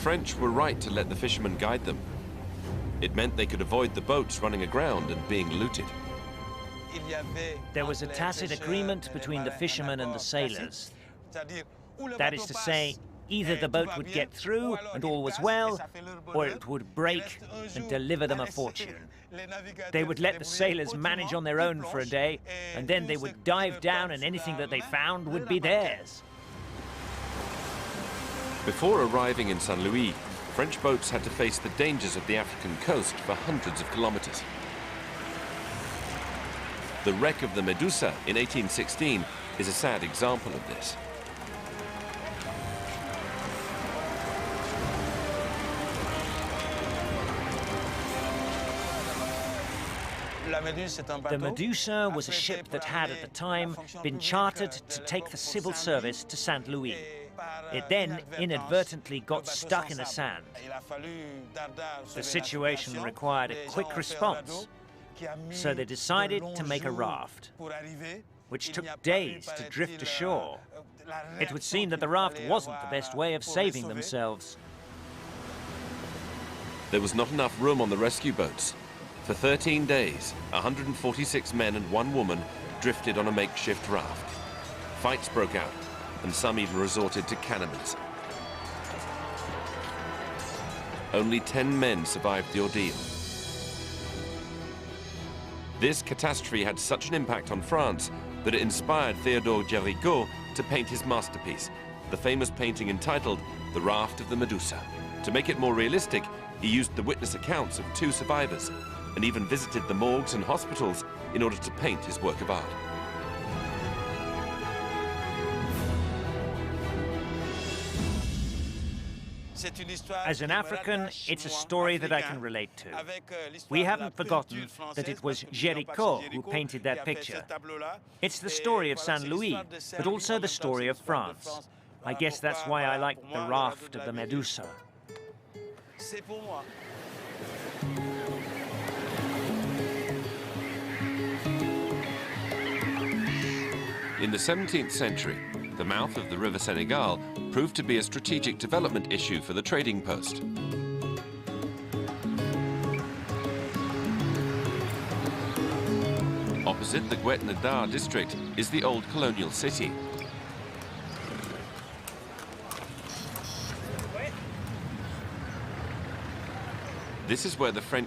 French were right to let the fishermen guide them. It meant they could avoid the boats running aground and being looted. There was a tacit agreement between the fishermen and the sailors. That is to say, either the boat would get through and all was well, or it would break and deliver them a fortune. They would let the sailors manage on their own for a day, and then they would dive down and anything that they found would be theirs. Before arriving in St. Louis, French boats had to face the dangers of the African coast for hundreds of kilometers. The wreck of the Medusa in 1816 is a sad example of this. The Medusa was a ship that had at the time been chartered to take the civil service to St. Louis. It then inadvertently got stuck in the sand. The situation required a quick response, so they decided to make a raft, which took days to drift ashore. It would seem that the raft wasn't the best way of saving themselves. There was not enough room on the rescue boats. For 13 days, 146 men and 1 woman drifted on a makeshift raft. Fights broke out, and some even resorted to cannibalism. Only 10 men survived the ordeal. This catastrophe had such an impact on France that it inspired Théodore Géricault to paint his masterpiece, the famous painting entitled The Raft of the Medusa. To make it more realistic, he used the witness accounts of 2 survivors and even visited the morgues and hospitals in order to paint his work of art. As an African, it's a story that I can relate to. We haven't forgotten that it was Géricault who painted that picture. It's the story of St. Louis, but also the story of France. I guess that's why I like The Raft of the Medusa. In the 17th century, the mouth of the River Senegal proved to be a strategic development issue for the trading post. Opposite the Guet-Nedar district is the old colonial city. This is where the French